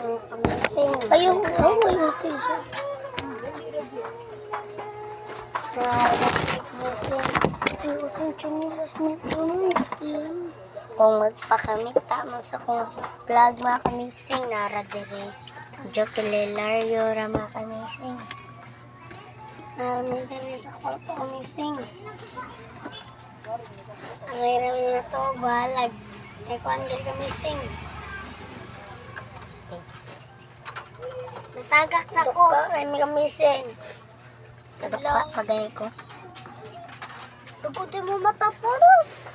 Kamising. Ayun, may hotel siya. Kamising. Ay, usang chinilas nito. Kung magpakamit mo sa kong vlog mga kamising, naradiri. Jokilelaryo ra mga kamising. Naramidari sa kwarto kamising. Rami na to, balag. Ay, kuandil kamising. Natagak na ko. Ay, may kamising. Nadukpa, pagay ko. Tugutin mo mata, poros.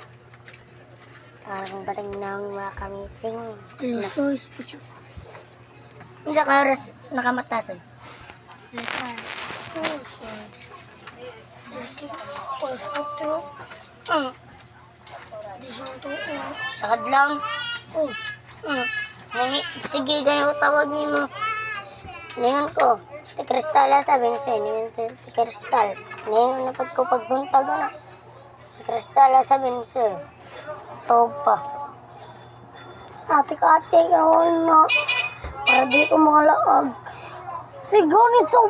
Parang bating ng mga kamising. So, ispucho. Kung sa oras nakamatason. Sa kadlang. Sige, ganyan ko tawag niyo mo. Ngayon ko. Tikristala sabi niya sa'yo. Ngayon tikristal. Ngayon napad ko pagbuntag na. Tikristala sabi niya sa'yo. Tawag pa. Ate-ate ako na. Para di ko mga laag. Sigunit sa...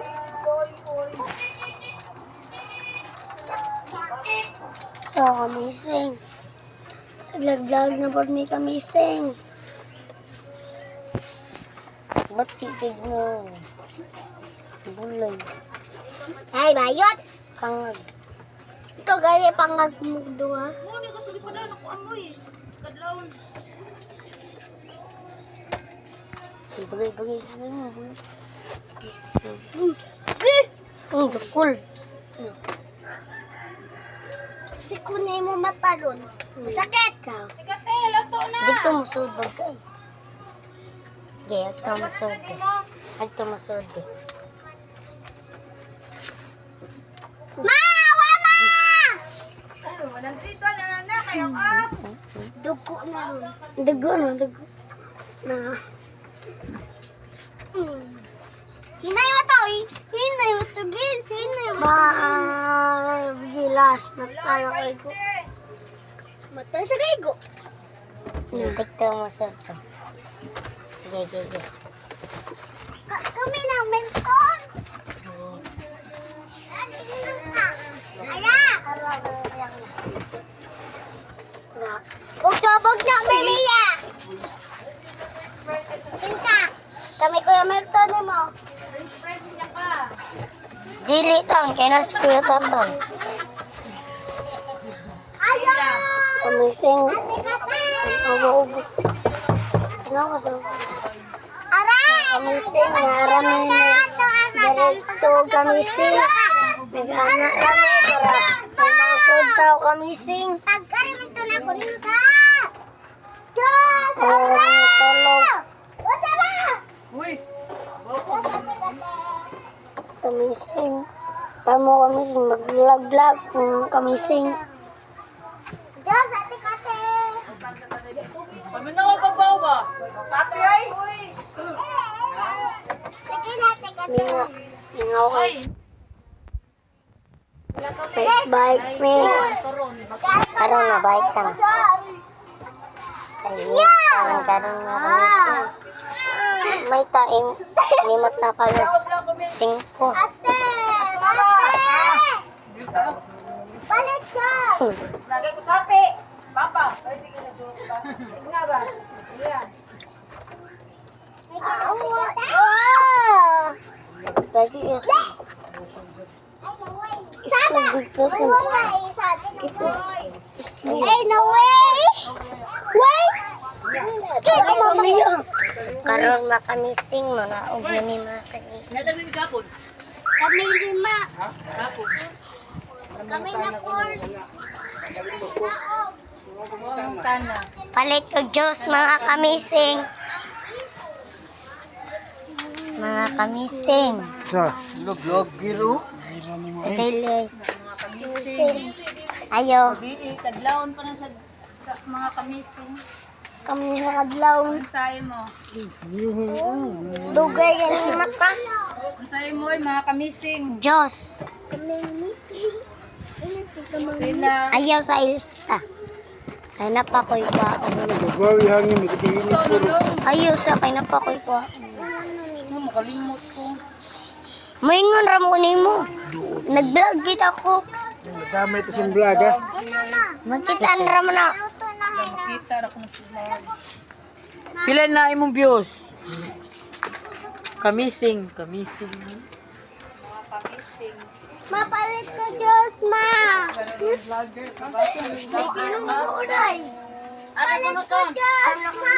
So, kamising. Naglag-vlog na po may kamising. Ba't kikig na? Bulay. Ay, bayot! Pangag. Ito gaya pangag mo doon, ha? Muna ka tuloy pa na, nakuamoy. Kadlaon. Bagay. Ang dukul. Si kunay mo mata ron. Masakit ka. Ikate, lato na. Dito mo sudbag ka eh. Gaya, ito mo sudbag. Ito mo sudbag. Wama! Ano, 100 na kayo ka. Dugo na ron. Dugo. Na. Hinay mo to eh. Hinay mo to, Vince. Hinay mo to. Gilas. Matay ako ko. Matay sa kaigo. Dito mo sudbag. Gaya. Kami ng Melton. Bugtobog na, Memiya! Pinta! Kami Kuya Melton mo. Dili taon, kaya na si Kuya Toton. Kamising. Ubus. Kamising, narami na. Diretto kamising. Nag-anak kami para may mausod tao kamising. Pagkarimin to na ko rin ka. Diyos! Tulog. Wasa ba? Uy! Kamising. Tamo kamising. Mag-vlog-vlog kamising. Diyos, ate-kate. Kami na ka ba ba? Sapi ay! Sige na, ate-kate. Mingaw ka. Bike me. Karon na bike ka na. Ayun, karon na kamising. May taim, limot na kalos. 5. Ate! Palit ka! Lagay ko sapi! Papa! Ay, sige na joke ba? Sige nga ba? Yan. Awa! Lagi yun. Hey, no way! Wait! Karon makamising mo na og ni mga kamising. Nadagay ni Gapon? Kami 5. Gapon. Kami na 4. Ang tana. Palit ko Diyos mga kamising. Mga kamising. Sa, vlog giro. Dili. Mga kamising. Ayo. Biig, taglaon pa na sa mga kamising. Kami nakadlaw. Ang sayo mo. Dugay yung mata. Ang sayo mo ay mga kamising. Diyos. Sila. Ayaw sa ilista. Ay napakoy pa. Nagbabawi hangin, magkatingin puro. Ayos sa kay napakoy pa. Makalimot ko. Moingon ra mo nimo. Nag-vlog bit ako. Damay ito siyang vlog, ha? Magkitaan ra mo na. Makita ra ko na sila. Pila na imong views? Kamising. Kamising. Mga kamising. Mapalit ko Diyos, ma. Vlogger sa baso. May kinumuray. Palit ko Diyos, ma.